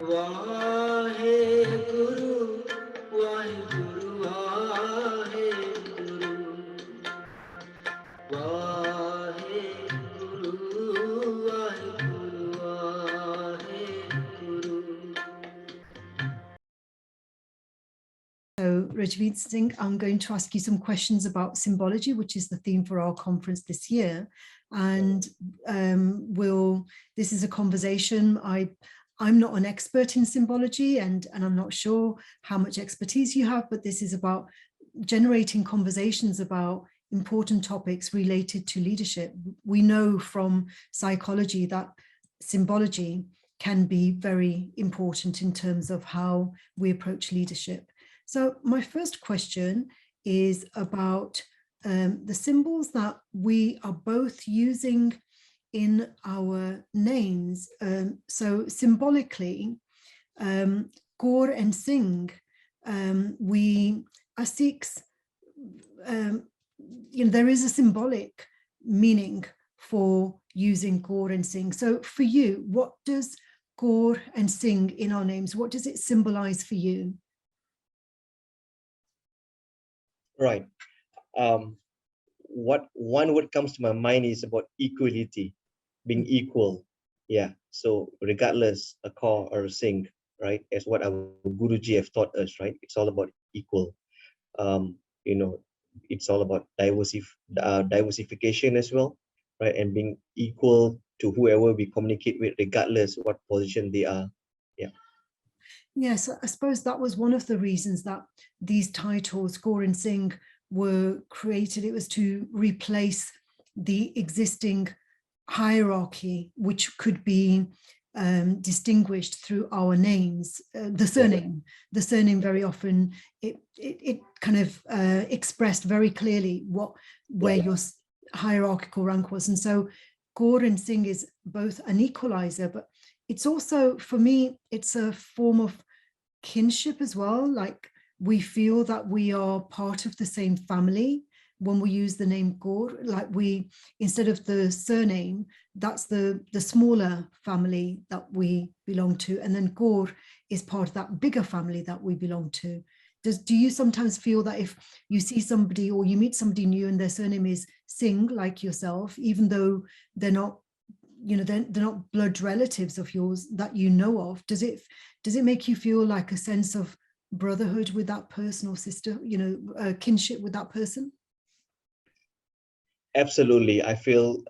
Waheguru Waheguru Waheguru Waheguru Waheguru Waheguru. So, Rajveen Singh, I'm going to ask you some questions about symbology, which is the theme for our conference this year. And this is a conversation. I'm not an expert in symbology, and I'm not sure how much expertise you have, but this is about generating conversations about important topics related to leadership. We know from psychology that symbology can be very important in terms of how we approach leadership. So my first question is about the symbols that we are both using in our names. So symbolically, Kaur and Singh, we are Sikhs, there is a symbolic meaning for using Kaur and Singh. So for you, what does Kaur and Singh in our names, what does it symbolize for you? Right. What one word comes to my mind is about equality, being equal. Yeah. So regardless a Kaur or a Singh, right? As what our Guruji have taught us, right? It's all about equal. It's all about diversification as well, right? And being equal to whoever we communicate with, regardless what position they are. Yeah. Yes, I suppose that was one of the reasons that these titles, Kaur and Singh, were created. It was to replace the existing hierarchy, which could be distinguished through our names. The surname very often, it kind of expressed very clearly where your hierarchical rank was. And so Kaur and Singh is both an equalizer, but it's also, for me, it's a form of kinship as well. Like, we feel that we are part of the same family when we use the name Kaur. Like, we, instead of the surname, that's the smaller family that we belong to, and then Kaur is part of that bigger family that we belong to. Do you sometimes feel that if you see somebody or you meet somebody new and their surname is Singh, like yourself, even though they're not, they're not blood relatives of yours that you know of, does it make you feel like a sense of brotherhood with that person, or sister, kinship with that person? Absolutely. I feel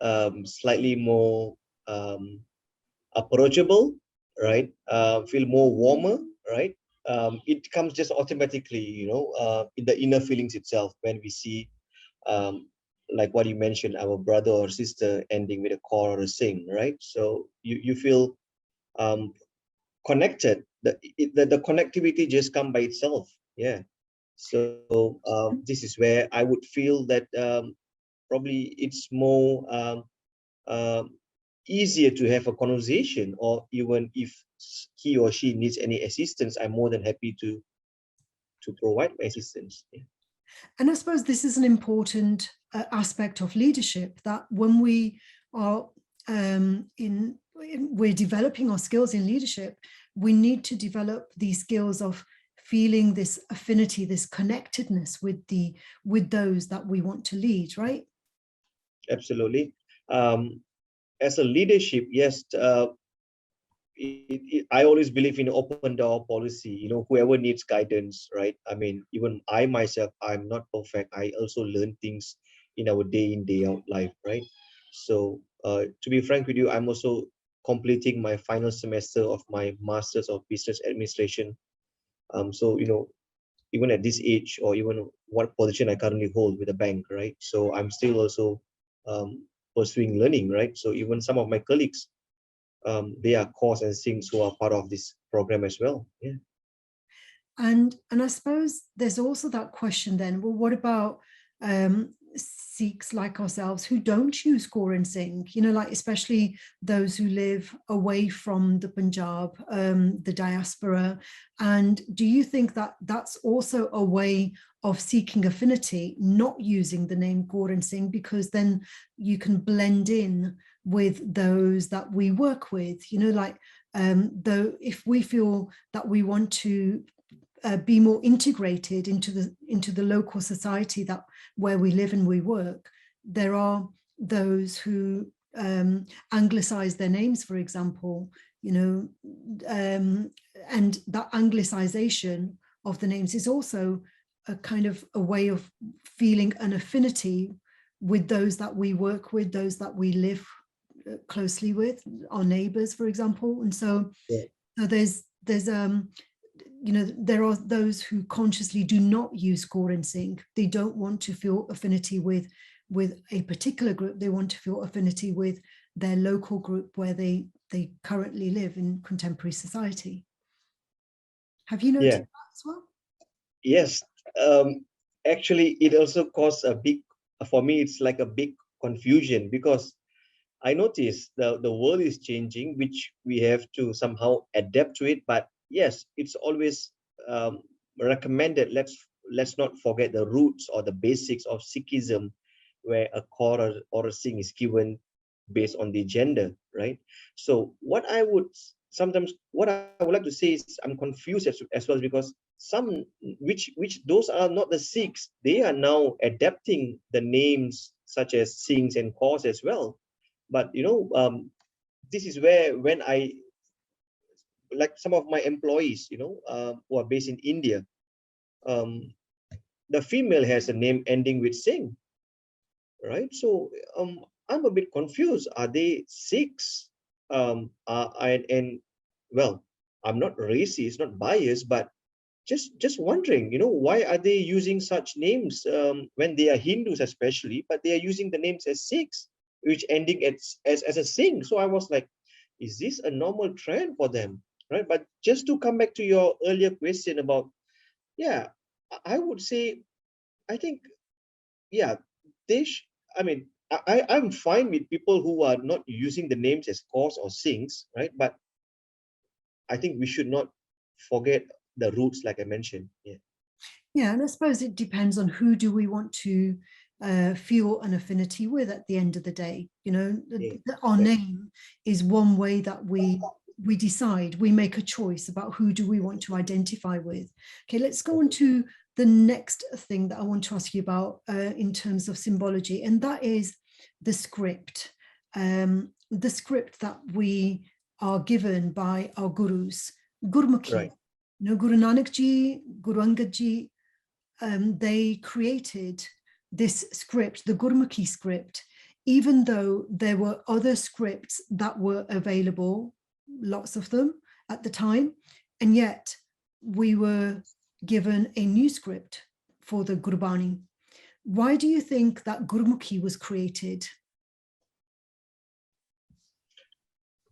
slightly more approachable, right? Feel more warmer, right? It comes just automatically, in the inner feelings itself, when we see, like what you mentioned, our brother or sister ending with a Kaur or a Singh, right? So you feel connected. The connectivity just come by itself. Yeah. So this is where I would feel that probably it's more easier to have a conversation, or even if he or she needs any assistance, I'm more than happy to provide my assistance. Yeah. And I suppose this is an important aspect of leadership, that when we are we're developing our skills in leadership, we need to develop these skills of feeling this affinity, this connectedness with those that we want to lead, right? Absolutely. As a leadership, yes, I always believe in open door policy. Whoever needs guidance, right? I mean, even I myself, I'm not perfect. I also learn things in our day in, day out life, right? So to be frank with you, I'm also completing my final semester of my Master's of Business Administration. So even at this age, or even what position I currently hold with a bank, right? So I'm still also pursuing learning, right? So even some of my colleagues, they are Kaurs and Singhs who are part of this program as well. Yeah. And I suppose there's also that question then, well, what about Sikhs like ourselves who don't use Kaur and Singh, like especially those who live away from the Punjab, the diaspora? And do you think that that's also a way of seeking affinity, not using the name Kaur and Singh, because then you can blend in with those that we work with, you know, like though if we feel that we want to be more integrated into the local society that where we live and we work, there are those who anglicize their names, for example, you know, and that anglicization of the names is also a kind of a way of feeling an affinity with those that we work with, those that we live closely with, our neighbors, for example. And so, Yeah. so there's you know, there are those who consciously do not use Gaur and Singh. They don't want to feel affinity with a particular group. They want to feel affinity with their local group where they currently live in contemporary society. Have you noticed Yeah. that as well? Yes. Actually, it also caused a big, for me, it's like a big confusion, because I noticed the world is changing, which we have to somehow adapt to it. But yes, it's always recommended. Let's not forget the roots or the basics of Sikhism, where a Kaur or a Singh is given based on the gender, right? So what I would like to say is I'm confused as well, because some which those are not the Sikhs, they are now adapting the names such as Singhs and Kaurs as well. But you know, this is where when I, like some of my employees, you know, who are based in India, um, the female has a name ending with Singh, right? So I'm a bit confused. Are they Sikhs? And well, I'm not racist, not biased, but just wondering, you know, why are they using such names when they are Hindus, especially, but they are using the names as Sikhs, which ending as a Singh. So I was like, is this a normal trend for them, right? But just to come back to your earlier question about, yeah, I would say, I think, yeah, I mean, I'm fine with people who are not using the names as Kaurs or Singhs, right? But I think we should not forget the roots, like I mentioned. Yeah. Yeah, and I suppose it depends on who do we want to feel an affinity with at the end of the day. You know, Yeah. our Right. name is one way that we decide, we make a choice about who do we want to identify with. Okay, let's go on to the next thing that I want to ask you about in terms of symbology, and that is the script. The script that we are given by our gurus, Gurmukhi. Right. You know, Guru Nanak Ji, Guru Angad Ji, they created this script, the Gurmukhi script, even though there were other scripts that were available, lots of them at the time, and yet we were given a new script for the Gurbani. Why do you think that Gurmukhi was created?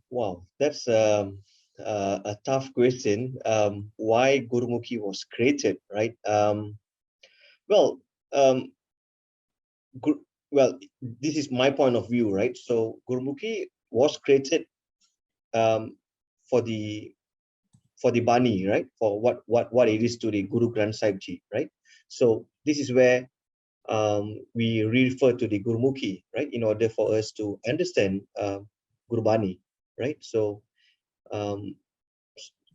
Wow, that's a tough question. Why Gurmukhi was created, right? Well, um, well, this is my point of view, right? So Gurmukhi was created um, for the Bani, right? For what it is to the Guru Granth Sahib Ji, right? So this is where we refer to the Gurmukhi, right? In order for us to understand Gurbani, right? So um,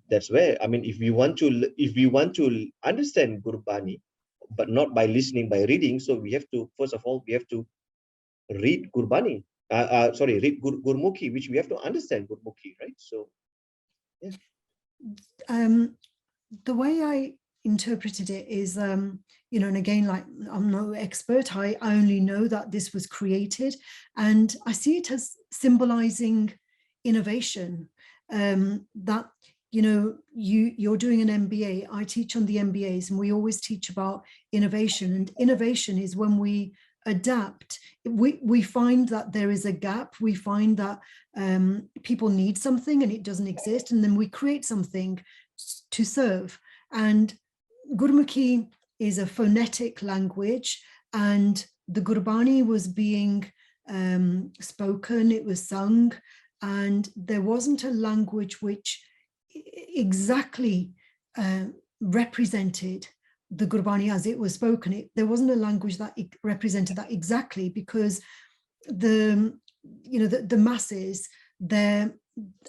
that's where, I mean, if we want to understand Gurbani, but not by listening, by reading, so we have to, first of all, we have to read Gurbani. Read Gurmukhi, which we have to understand Gurmukhi, right? So yeah. The way I interpreted it is, you know, and again, like I'm no expert, I only know that this was created, and I see it as symbolizing innovation. That, you know, you're doing an MBA, I teach on the MBAs, and we always teach about innovation, and innovation is when we adapt. We find that there is a gap, we find that people need something and it doesn't exist, and then we create something to serve. And Gurmukhi is a phonetic language, and the Gurbani was being spoken, it was sung, and there wasn't a language which exactly represented the Gurbani as it was spoken. There wasn't a language that represented that exactly, because the the masses,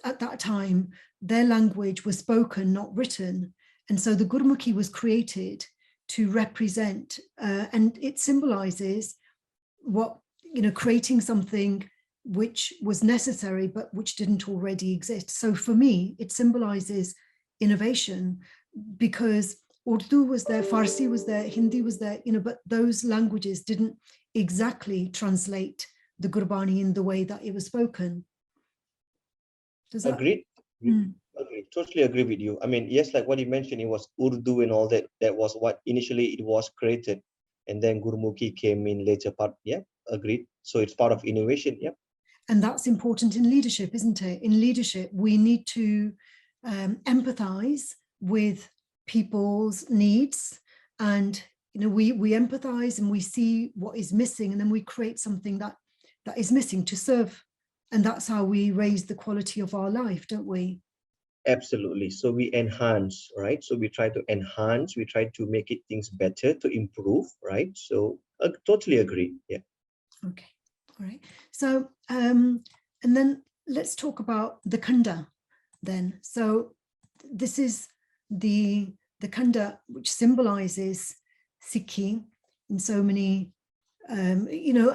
at that time, their language was spoken, not written. And so the Gurmukhi was created to represent, and it symbolizes what, creating something which was necessary, but which didn't already exist. So for me, it symbolizes innovation, because Urdu was there, Farsi was there, Hindi was there, but those languages didn't exactly translate the Gurbani in the way that it was spoken. Does that? Agreed. Agreed. Totally agree with you. I mean, yes, like what you mentioned, it was Urdu and all that. That was what initially it was created, and then Gurmukhi came in later part. Yeah, agreed. So it's part of innovation. Yeah. And that's important in leadership, isn't it? In leadership, we need to empathize with people's needs, and we empathize and we see what is missing, and then we create something that is missing to serve. And that's how we raise the quality of our life, don't we? Absolutely. So we enhance, right? So we try to enhance, we try to make it things better, to improve, right? So totally agree. Yeah. Okay. All right. So and then let's talk about the Kunda then. So this is the Kunda, which symbolizes Sikhi in so many, I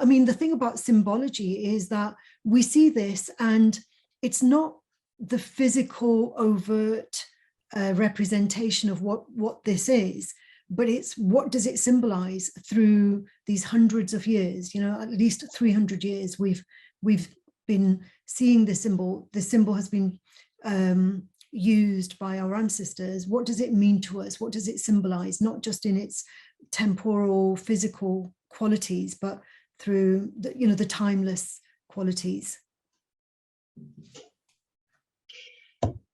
mean, the thing about symbology is that we see this, and it's not the physical overt representation of what this is, but it's what does it symbolize through these hundreds of years, at least 300 years we've been seeing the symbol. The symbol has been used by our ancestors. What does it mean to us? What does it symbolize? Not just in its temporal, physical qualities, but through the timeless qualities.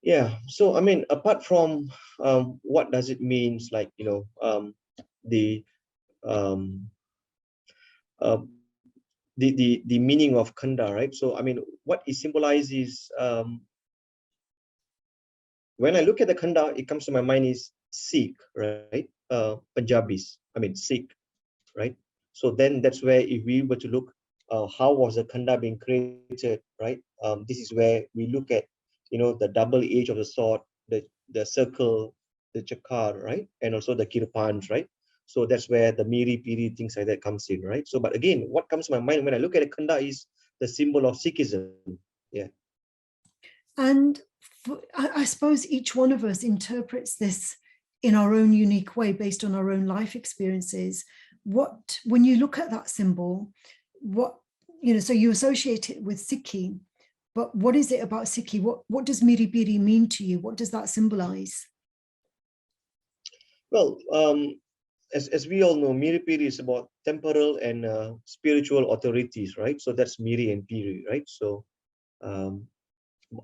Yeah. So I mean, apart from what does it means, like the the meaning of Kunda, right? So I mean, what it symbolizes, when I look at the Kunda, it comes to my mind is Sikh, right? Punjabis, I mean Sikh, right? So then that's where, if we were to look, how was the Kanda being created, right? This is where we look at, the double edge of the sword, the circle, the chakar, right? And also the kirpans, right? So that's where the miri piri, things like that comes in, right? So, but again, what comes to my mind when I look at a Kanda is the symbol of Sikhism. Yeah. And I suppose each one of us interprets this in our own unique way based on our own life experiences. When you look at that symbol, so you associate it with Sikhi, but what is it about Sikhi? What does Miri Piri mean to you? What does that symbolize? Well, as we all know, Miri Piri is about temporal and spiritual authorities, right? So that's Miri and Piri, right? So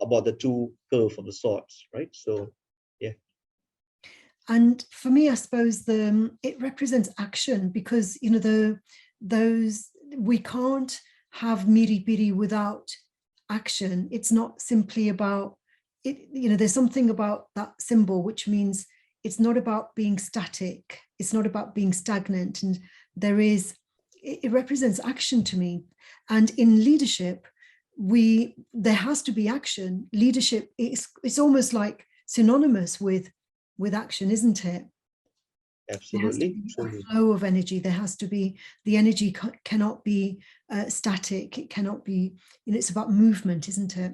about the two curve of the swords, right? So yeah. And for me, I suppose it represents action, because we can't have Miri Piri without action. It's not simply about it, there's something about that symbol which means it's not about being static, it's not about being stagnant, and it represents action to me. And in leadership, there has to be action. Leadership it's almost like synonymous with action, isn't it? Absolutely. There has to be a flow of energy. There has to be, the energy cannot be static. It cannot be, it's about movement, isn't it?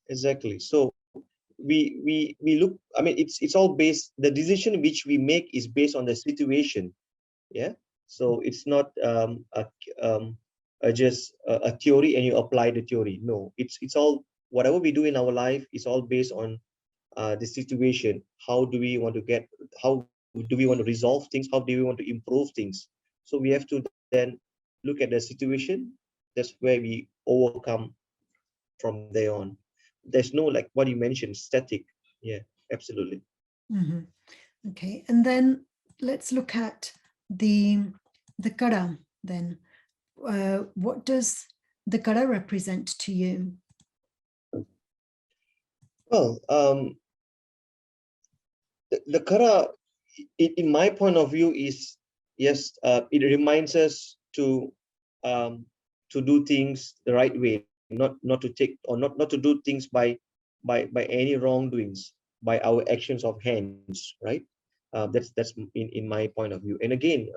Exactly. So we look, I mean, it's all based, the decision which we make is based on the situation. Yeah. So it's not just a theory and you apply the theory. No, it's all, whatever we do in our life is all based on the situation. How do we want to resolve things? How do we want to improve things? So we have to then look at the situation. That's where we overcome from there on. There's no, like what you mentioned, static. Yeah, absolutely. Mm-hmm. Okay, and then let's look at the Kara then. What does the Kara represent to you? Well, the Kara, in my point of view, is, yes, it reminds us to do things the right way, not to take or not to do things by any wrongdoings, by our actions of hands, right? That's in my point of view. And again,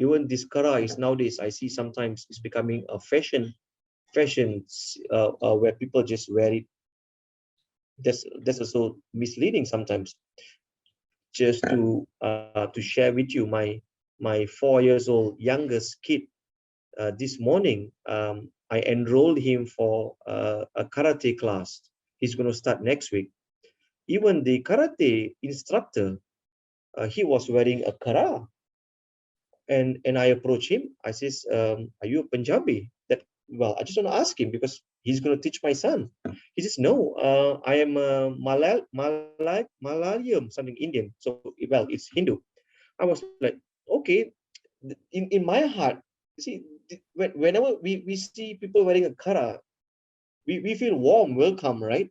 even this kara is nowadays, I see sometimes it's becoming a fashion where people just wear it. That's also misleading sometimes. Just to share with you, my 4 years old youngest kid, this morning, I enrolled him for a karate class. He's going to start next week. Even the karate instructor, he was wearing a kara, and I approached him. I says, "Are you a Punjabi?" That, well, I just want to ask him because he's going to teach my son. He says, "No, I am Malayalam, something Indian. So, well, it's Hindu." I was like, okay. In my heart, see, whenever we see people wearing a kara, we feel warm, welcome, right?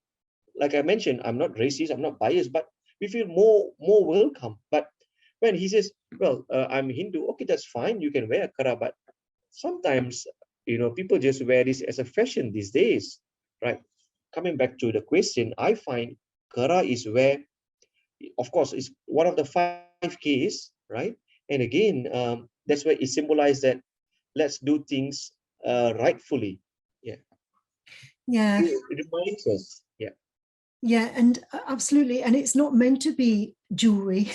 Like I mentioned, I'm not racist, I'm not biased, but we feel more welcome. But when he says, well, I'm Hindu, okay, that's fine, you can wear a kara, but sometimes, people just wear this as a fashion these days, right? Coming back to the question, I find kara is where, of course, it's one of the 5 Ks, right? And again, that's where it symbolizes that let's do things rightfully. Yeah. Yeah. It reminds us. Yeah. Yeah, and absolutely. And it's not meant to be jewelry.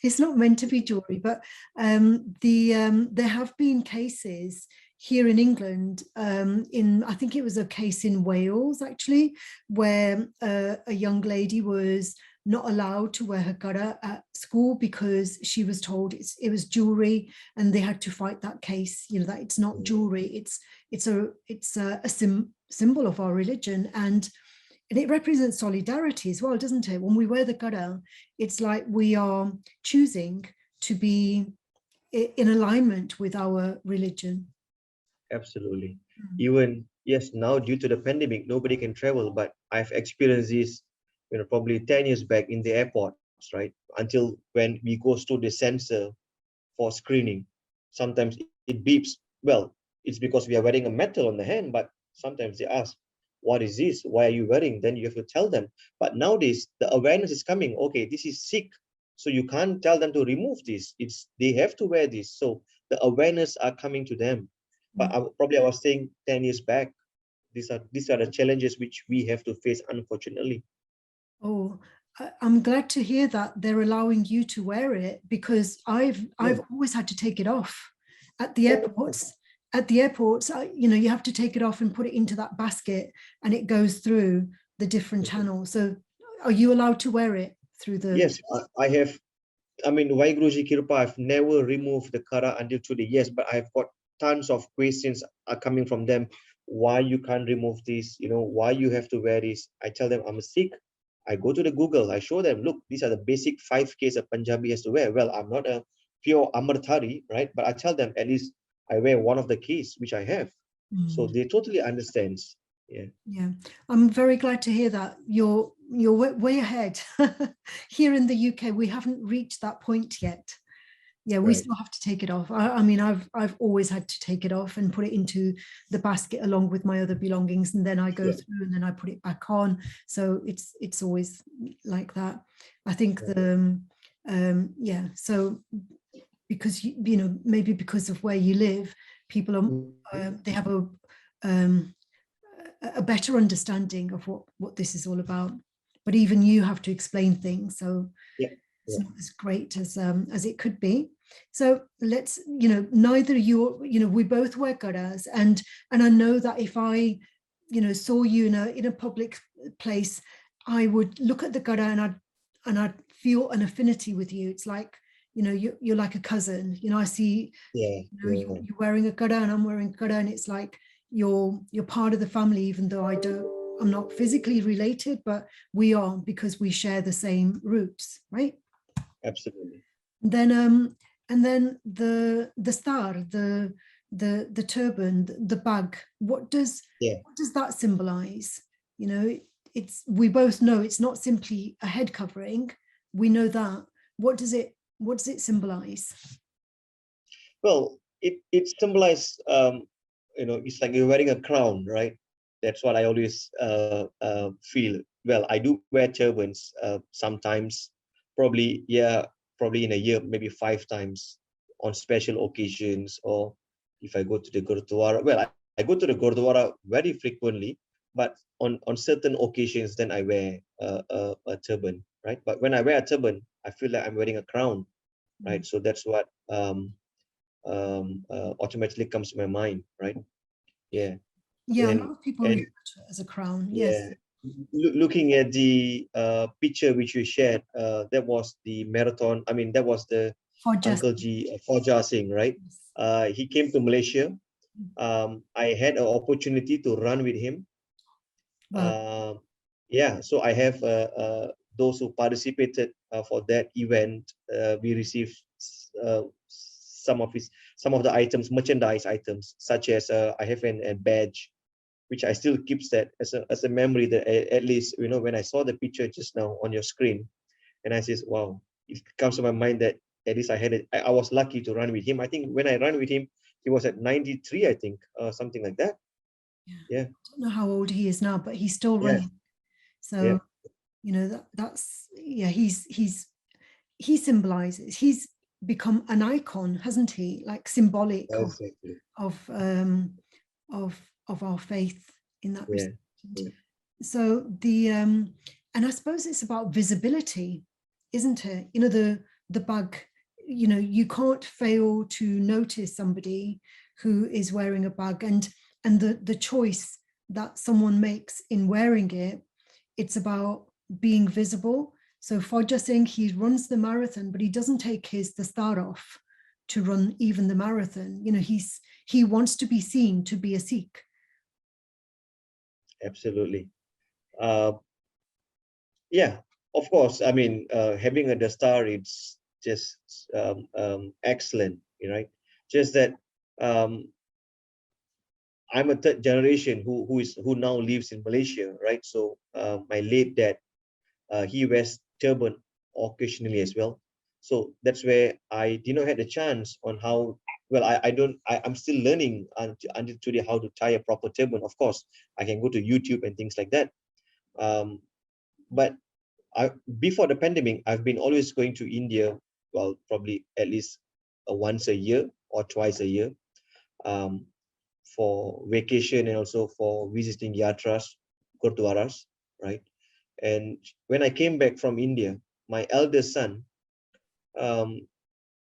It's not meant to be jewelry, but there have been cases here in England, I think it was a case in Wales, actually, where a young lady was not allowed to wear her kara at school because she was told it was jewelry, and they had to fight that case, that it's not jewelry, it's a symbol of our religion, and it represents solidarity as well, doesn't it? When we wear the kara, it's like we are choosing to be in alignment with our religion. Absolutely. Even, yes, now due to the pandemic, nobody can travel, but I've experienced this, probably 10 years back in the airports, right? Until when we go through the sensor for screening, sometimes it beeps. Well, it's because we are wearing a metal on the hand, but sometimes they ask, what is this? Why are you wearing? Then you have to tell them. But nowadays, the awareness is coming. Okay, this is Sikh, so you can't tell them to remove this. They have to wear this. So the awareness are coming to them. But I was saying 10 years back, these are the challenges which we have to face, unfortunately. Oh, I'm glad to hear that they're allowing you to wear it, because I've always had to take it off at the airports. At the airports, you have to take it off and put it into that basket, and it goes through the different channels. So are you allowed to wear it through the... Yes, I have. I mean, Waiguruji Kirpa, I've never removed the kara until today. Yes, but I've got tons of questions are coming from them. Why you can't remove this? Why you have to wear this? I tell them I'm a Sikh. I go to the Google. I show them, look, these are the basic 5 Ks a Punjabi has to wear. Well, I'm not a pure Amrthari, right? But I tell them at least I wear one of the Ks which I have. So they totally understands. Yeah, I'm very glad to hear that you're way ahead. Here in the UK, we haven't reached that point yet. Yeah, we still have to take it off. I mean, I've always had to take it off and put it into the basket along with my other belongings, and then I go through and then I put it back on. So it's always like that. I think so because maybe because of where you live, people are they have a better understanding of what this is all about. But even you have to explain things, so it's not as great as it could be. So let's, neither we both wear karas, and I know that if I, saw you in a public place, I would look at the kara and I'd feel an affinity with you. It's like, you're like a cousin. I see, you're wearing a kara and I'm wearing kara, and it's like you're part of the family, even though I'm not physically related, but we are, because we share the same roots, right? Absolutely. And then the star, the turban, the bag, what does that symbolize? We both know it's not simply a head covering. We know that. What does it symbolize? Well, it symbolizes, it's like you're wearing a crown, right? That's what I always feel. Well, I do wear turbans sometimes, probably, yeah, probably in a year, maybe 5 times on special occasions, or if I go to the Gurdwara. Well, I go to the Gurdwara very frequently, but on certain occasions, then I wear a turban, right? But when I wear a turban, I feel like I'm wearing a crown, right? So that's what automatically comes to my mind, right? Yeah. Yeah, a lot And of people and refer to it as a crown. Yes. yeah, looking at the picture which you shared, that was the marathon. I mean, that was the For just Uncle G Fauja Singh, right? He came to Malaysia. I had an opportunity to run with him. well, Yeah, so I have those who participated for that event. We received uh, some of the items, merchandise items, such as I have a badge which I still keeps that as a memory that at least, you know, when I saw the picture just now on your screen, and I says, wow, it comes to my mind that at least I had it. I was lucky to run with him. I think when I ran with him, he was at 93, I think, something like that. Yeah, I don't know how old he is now, but he's still yeah, running. yeah, So, you know, that's yeah, he symbolizes, he's become an icon, hasn't he? Like symbolic exactly. of um of our faith in that Yeah, respect. yeah, So and I suppose it's about visibility, isn't it? You know, the bag, you know, you can't fail to notice somebody who is wearing a bag, and the choice that someone makes in wearing it, it's about being visible. So Fauja Singh, he runs the marathon, but he doesn't take his dastar off to run even the marathon. You know, he wants to be seen to be a Sikh. absolutely. Uh, yeah, of course. I mean, having a star, it's just excellent, right? Just that um, I'm a third generation who now lives in Malaysia, right? So my late dad, he wears turban occasionally as well. So that's where I did not had a chance on how well I'm still learning until today how to tie a proper turban. Of course, I can go to YouTube and things like that. But I before the pandemic, I've been always going to India, well, probably at least once a year or twice a year. Um, for vacation and also for visiting yatras, gurdwaras, right? And when I came back from India, my eldest son, um,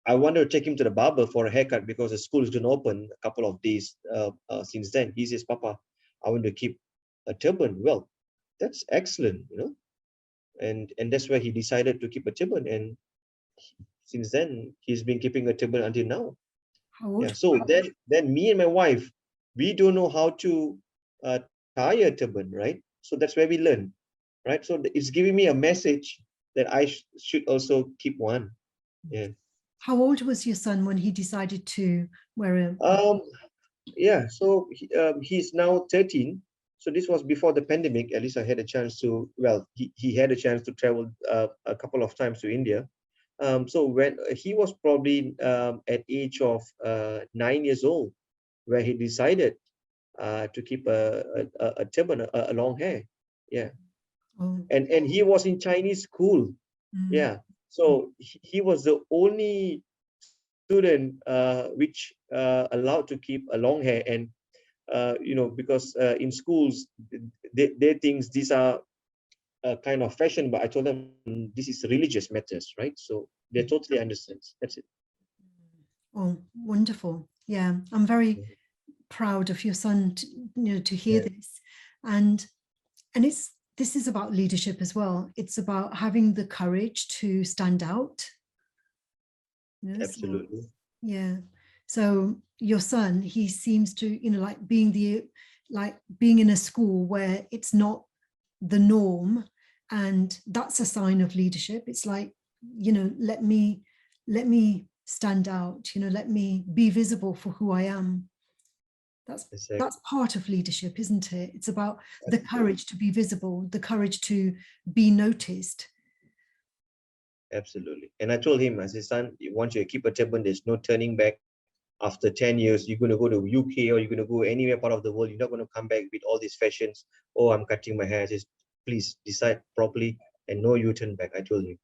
I wanted to take him to the barber for a haircut because the school is going to open a couple of days since then. He says, Papa, I want to keep a turban. Well, that's excellent, you know. And that's where he decided to keep a turban. And since then, he's been keeping a turban until now. How Yeah. old? So then me and my wife, we don't know how to uh, tie a turban, right? So that's where we learn, right? So it's giving me a message that I should also keep one. Yeah. How old was your son when he decided to wear a Um. Yeah. So he's now 13. So this was before the pandemic. At least I had a chance to. Well, he had a chance to travel a couple of times to India. So when he was probably at age of 9 years old, where he decided to keep a turban, a long hair. Yeah, oh, and he was in Chinese school. mm, Yeah, so he was the only student which allowed to keep a long hair, and you know, because in schools they think these are a kind of fashion, but I told them this is religious matters, right? So they totally understand. That's it. oh, wonderful. Yeah, I'm very proud of your son to, you know, to hear Yeah, this. And it's this is about leadership as well. It's about having the courage to stand out. You know, so absolutely. yeah. So your son, he seems to, you know, like being in a school where it's not the norm, and that's a sign of leadership. It's like, you know, let me stand out, you know, let me be visible for who I am. that's Exactly. that's part of leadership, isn't it? It's about the Absolutely. courage to be visible, the courage to be noticed. Absolutely. And I told him, I said, son, once you keep a turban, there's no turning back. after 10 years, you're going to go to UK or you're going to go anywhere part of the world. You're not going to come back with all these fashions. Oh, I'm cutting my hair. Just please decide properly and no U-turn back. I told you.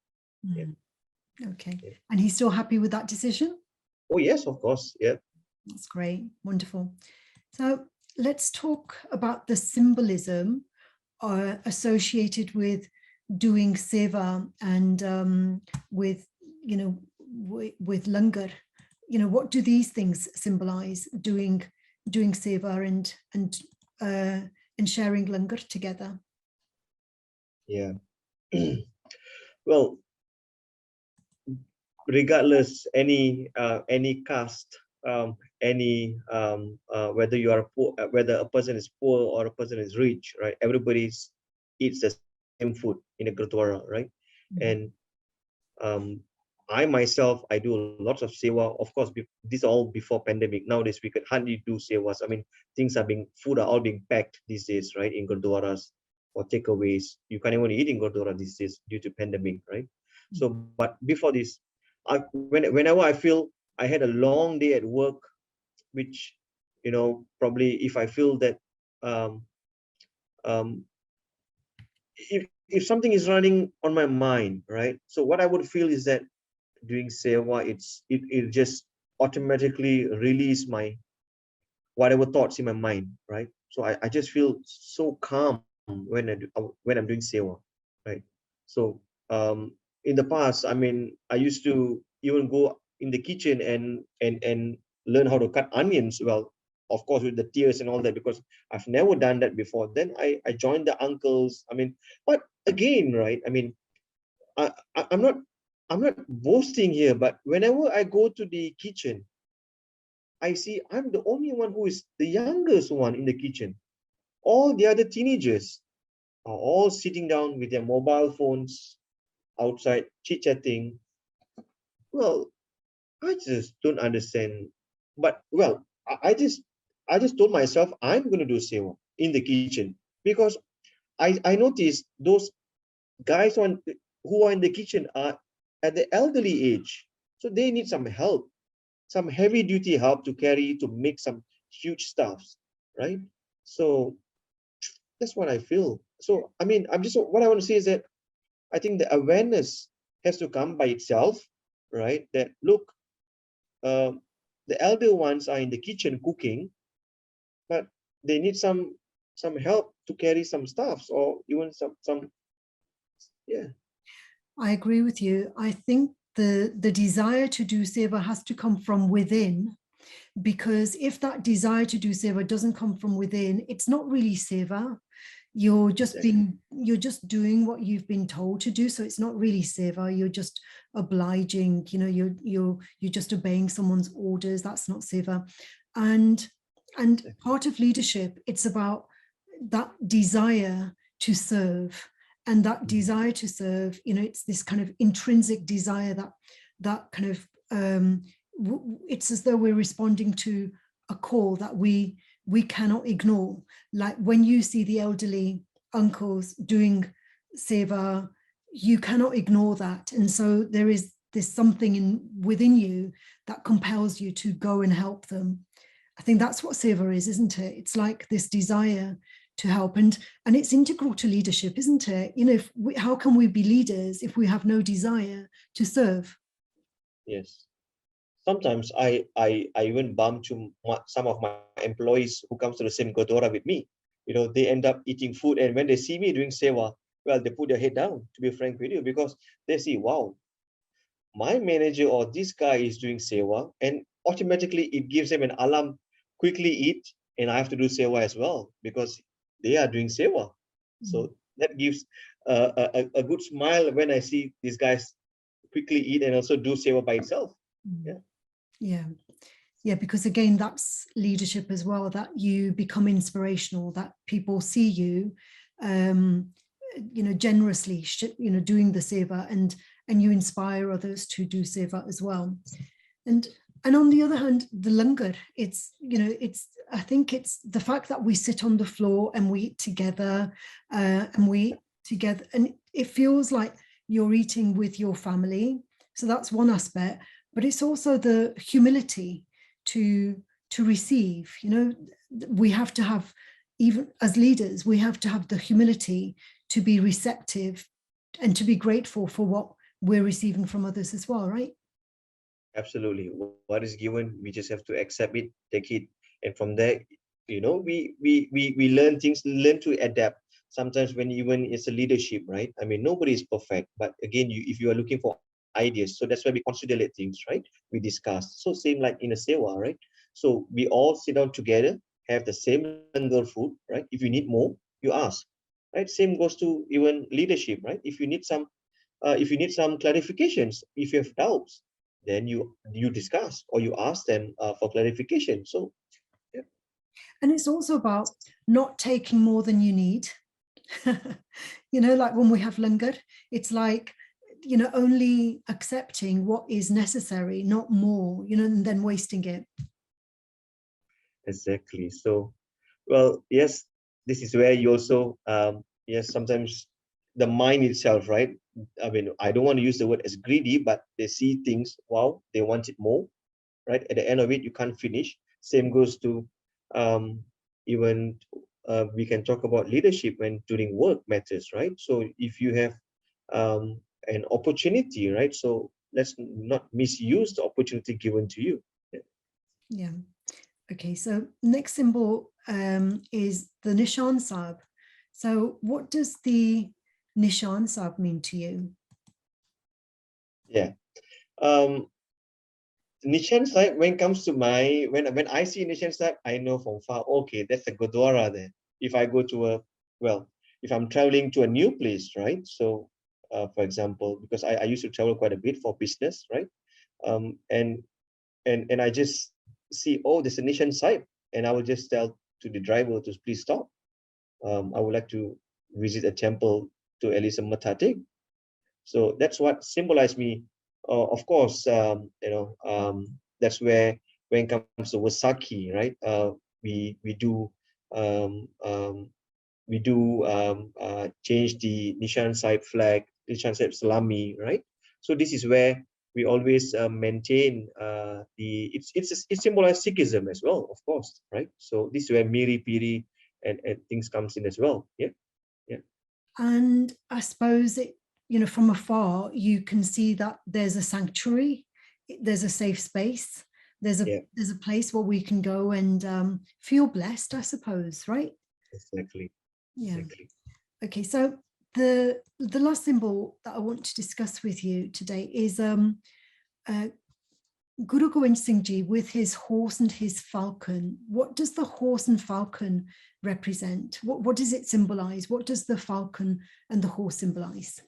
Yeah. Okay. Yeah. And he's still happy with that decision? Oh, yes, of course. Yeah. That's great. Wonderful. So let's talk about the symbolism associated with doing seva and with, with langar. What do these things symbolize? Doing seva and sharing langar together. Yeah. Well, regardless any caste, whether you are poor, whether a person is poor or a person is rich, right? Everybody eats the same food in a gurdwara, right? And I myself, I do lots of seva. Of course, this all before pandemic. Nowadays, we can hardly do sevas. I mean, food are all being packed these days, right? In gurdwaras or takeaways. You can't even eat in gurdwara these days due to pandemic, right? So, but before this, whenever I feel I had a long day at work, which, probably if I feel that if something is running on my mind, right? So what I would feel is that doing seva, it just automatically release my whatever thoughts in my mind, right? So I just feel so calm when I'm doing seva, right? So in the past, I mean, I used to even go in the kitchen and learn how to cut onions. Well, of course, with the tears and all that, because I've never done that before. Then I joined the uncles. I mean, but again, right? I mean, I'm not boasting here, but whenever I go to the kitchen, I see I'm the only one who is the youngest one in the kitchen. All the other teenagers are all sitting down with their mobile phones outside chit-chatting. Well, I just don't understand. But well, I just told myself I'm going to do seva in the kitchen, because I noticed those guys who are in the kitchen are at the elderly age, so they need some help, some heavy duty help to make some huge stuffs, right? So that's what I feel. So I mean, what I want to say is that I think the awareness has to come by itself, right? That look, uh, the elder ones are in the kitchen cooking, but they need some help to carry some stuffs, or even some yeah. I agree with you. I think the desire to do seva has to come from within, because if that desire to do seva doesn't come from within, it's not really seva. You're just doing what you've been told to do, so it's not really seva. You're just obliging, you're just obeying someone's orders. That's not seva. And part of leadership, it's about that desire to serve. And that desire to serve, it's this kind of intrinsic desire that kind of it's as though we're responding to a call that we cannot ignore. Like when you see the elderly uncles doing seva, you cannot ignore that. And so there's something within you that compels you to go and help them. I think that's what seva is, isn't it? It's like this desire to help, and it's integral to leadership, isn't it? How can we be leaders if we have no desire to serve? Yes. Sometimes I even bump to some of my employees who comes to the same Gurdwara with me. They end up eating food, and when they see me doing seva, well, they put their head down, to be frank with you, because they see, wow, my manager or this guy is doing seva, and automatically it gives them an alarm, quickly eat, and I have to do seva as well, because they are doing seva. So that gives a good smile when I see these guys quickly eat and also do seva by itself. Yeah, because again, that's leadership as well, that you become inspirational, that people see you generously doing the seva, and you inspire others to do seva as well. And on the other hand, the langar, I think it's the fact that we sit on the floor and we eat together, and it feels like you're eating with your family. So that's one aspect, but it's also the humility to receive. You know, we have to have, even as leaders, we have to have the humility to be receptive and to be grateful for what we're receiving from others as well, right? Absolutely. What is given, we just have to accept it, take it, and from there, we learn things, learn to adapt. Sometimes when even it's a leadership, right? I mean, nobody is perfect, but again, if you are looking for ideas, so that's why we consolidate things, right? We discuss. So same like in a sewa, right? So we all sit down together, have the same langar food, right? If you need more, you ask, right? Same goes to even leadership, right? If you need some clarifications, if you have doubts, then you discuss or you ask them for clarification. So yeah. And it's also about not taking more than you need. You know, like when we have langar, it's like, you know, only accepting what is necessary, not more, you know, and then wasting it. Exactly. So, well, yes, this is where you also, yes, sometimes the mind itself, right? I mean, I don't want to use the word as greedy, but they see things, wow, they want it more, right? At the end of it, you can't finish. Same goes to um, even we can talk about leadership when doing work matters, right? So if you have an opportunity, right? So let's not misuse the opportunity given to you. Yeah. Yeah. Okay, so next symbol is the Nishan Sab. So what does the Nishan Sab mean to you? Yeah. Um, Nishan Sahib, when it comes to my, when I see Nishan Sahib, I know from far, okay, that's a Gurdwara there. If I go to a, well, if I'm traveling to a new place, right? So, for example, because I used to travel quite a bit for business, right? Um, and and I just see, oh, there's a Nishan Sahib, and I will just tell to the driver to please stop. I would like to visit a temple to at least a Matatik. So that's what symbolized me. Of course, that's where when it comes to Wasaki, right? We do um, um, change the Nishan Sahib flag, Nishan Sahib Salami, right? So this is where we always maintain it symbolizes Sikhism as well, of course, right? So this is where Miri Piri and things comes in as well. Yeah, yeah, And I suppose it, you know, from afar, you can see that there's a sanctuary, there's a safe space, yeah, there's a place where we can go and feel blessed, I suppose, right? exactly, Yeah. exactly. Okay, so the last symbol that I want to discuss with you today is uh, Guru Gobind Singh Ji with his horse and his falcon. What does the horse and falcon represent? What does it symbolize? What does the falcon and the horse symbolize?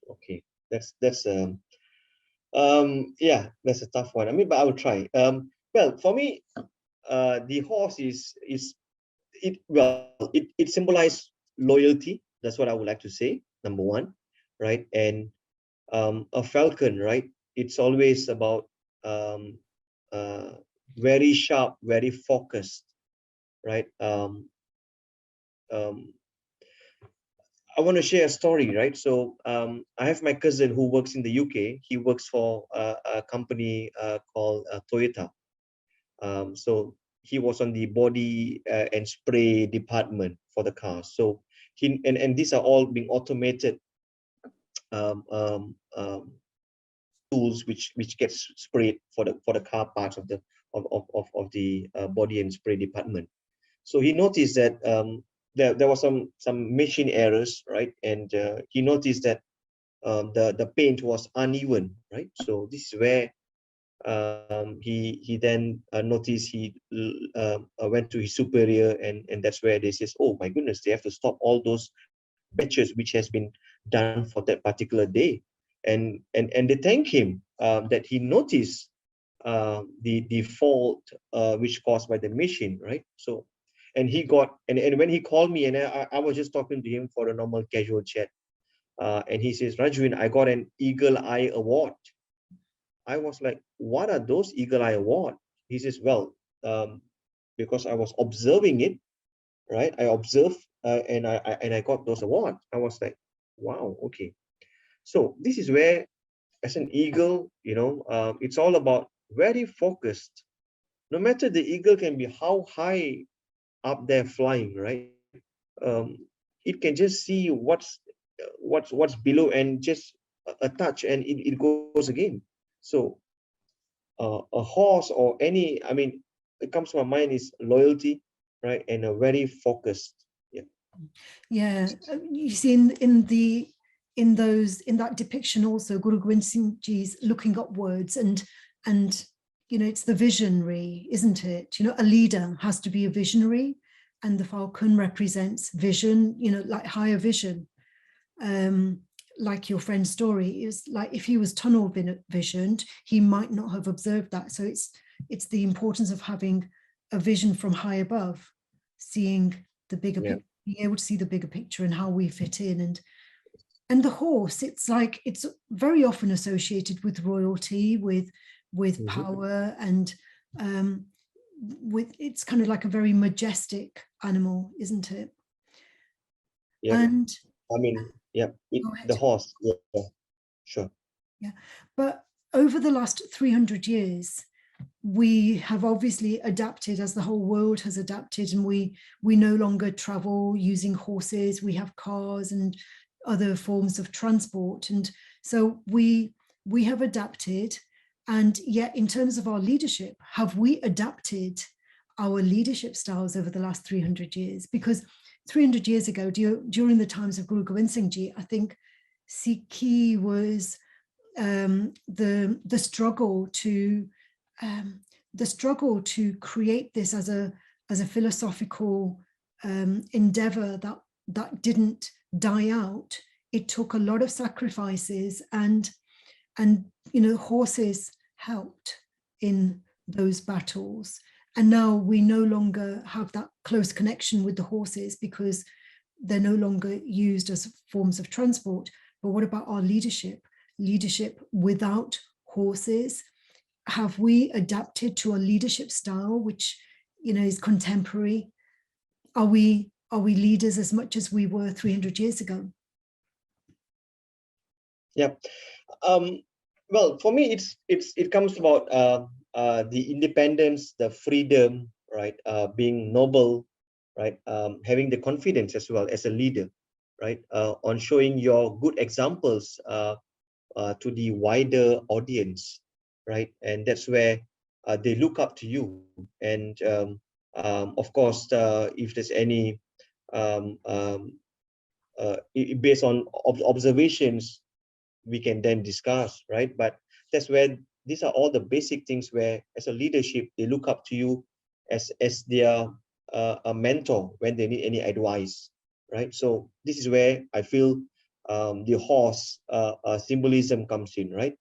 Okay, yeah, that's a tough one. I mean, but I will try. Well, for me, the horse is it well it symbolizes loyalty. That's what I would like to say. Number one, right? And a falcon, right? It's always about um, uh, very sharp, very focused, right? Um, I want to share a story, right? So I have my cousin who works in the UK. He works for a company called Toyota. So he was on the body and spray department for the car. So and these are all being automated um, um, um, tools which gets sprayed for the car parts of the of the body and spray department. So he noticed that there was some machine errors, right? And he noticed that the paint was uneven, right? So this is where he then noticed he went to his superior, and that's where they says, oh my goodness, they have to stop all those batches which has been done for that particular day, and they thank him that he noticed the fault which caused by the machine, right? So and he got and when he called me and I was just talking to him for a normal casual chat, and he says, Rajveen, I got an Eagle Eye Award. I was like, what are those Eagle Eye Award? He says, well, because I was observing it, right? I observed and I got those awards. I was like, wow, okay. So this is where as an eagle, it's all about very focused. No matter the eagle can be how high up there flying, right? Um, it can just see what's below and just a touch, and it goes again. So a horse or any, I mean, it comes to my mind is loyalty, right? And a very focused. Yeah. Yeah, you see in that depiction also, Guru Gobind Singh Ji's looking upwards, and it's the visionary, isn't it? A leader has to be a visionary, and the falcon represents vision, like higher vision. Like your friend's story is like, if he was tunnel visioned, he might not have observed that. So it's the importance of having a vision from high above, seeing the bigger Yeah. picture, being able to see the bigger picture and how we fit in. And the horse, it's very often associated with royalty, with Mhm. power, and it's kind of like a very majestic animal, isn't it? Yeah. And I mean, yeah, go the ahead. horse. Yeah, sure. Yeah. But over the last 300 years, we have obviously adapted, as the whole world has adapted, and we no longer travel using horses. We have cars and other forms of transport. And so we have adapted. And yet, in terms of our leadership, have we adapted our leadership styles over the last 300 years? Because 300 years ago, during the times of Guru Gobind Singh Ji, I think Sikhi was the struggle to create this as a philosophical endeavor that didn't die out. It took a lot of sacrifices, and horses helped in those battles. And now we no longer have that close connection with the horses because they're no longer used as forms of transport. But what about our leadership? Leadership without horses? Have we adapted to a leadership style which is contemporary? Are we leaders as much as we were 300 years ago? Yeah. Um, well, for me, it comes about the independence, the freedom, right? Being noble, right? Having the confidence as well as a leader, right? On showing your good examples to the wider audience, right? And that's where they look up to you. And of course, if there's any based on observations, we can then discuss, right? But that's where these are all the basic things where, as a leadership, they look up to you as their a mentor when they need any advice, right? So this is where I feel the horse symbolism comes in, right?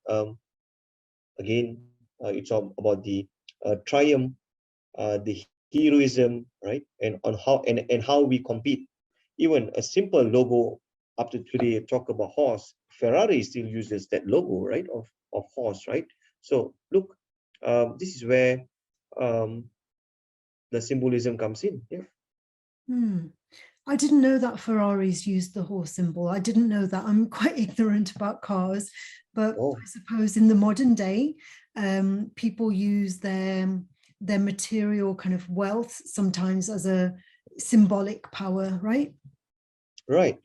Again, it's all about the triumph, the heroism, right? And on how we compete. Even a simple logo up to today talk about horse. Ferrari still uses that logo, right? Of horse, right? So look, this is where um, the symbolism comes in. Yeah. I didn't know that Ferraris used the horse symbol. I didn't know that. I'm quite ignorant about cars, but Oh, I suppose in the modern day, people use their material kind of wealth sometimes as a symbolic power, right? right.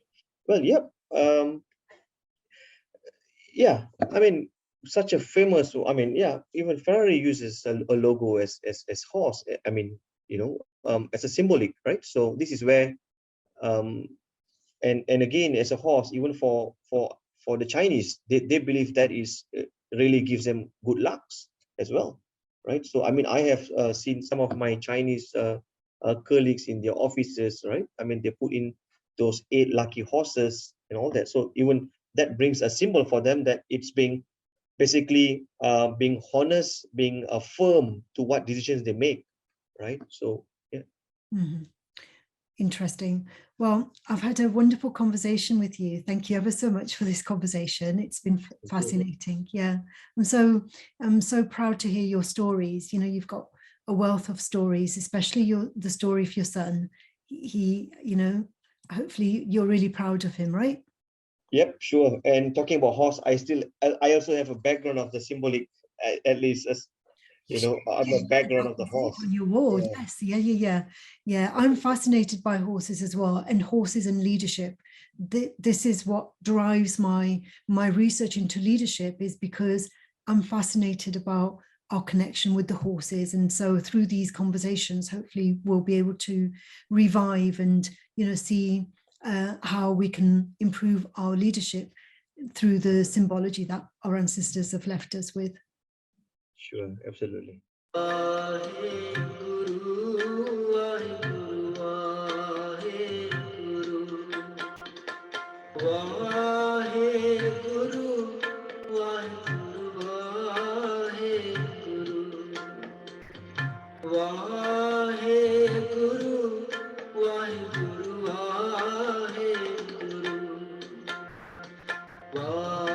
Well, yep. Yeah. I mean, such a famous. I mean, yeah. Even Ferrari uses a logo as horse. I mean, as a symbolic, right? So this is where um, and again, as a horse, even for the Chinese, they believe that is really gives them good lucks as well, right? So I mean, I have seen some of my Chinese colleagues in their offices, right? I mean, they put in those 8 lucky horses and all that. So even that brings a symbol for them that it's being basically being honest, being firm to what decisions they make, right? So yeah. Mhm. Interesting. Well, I've had a wonderful conversation with you. Thank you ever so much for this conversation. It's been fascinating. Yeah. I'm so proud to hear your stories. You've got a wealth of stories, especially the story of your son. He, hopefully you're really proud of him, right? Yep, sure. And talking about horse, I also have a background of the symbolic, at least as You you shared know, I'm a background of the that horse. on your wall. Yeah, Yes, yeah. I'm fascinated by horses as well, and horses and leadership. This is what drives my research into leadership, is because I'm fascinated about our connection with the horses. And so through these conversations, hopefully we'll be able to revive and see how we can improve our leadership through the symbology that our ancestors have left us with. sure, absolutely. Wow.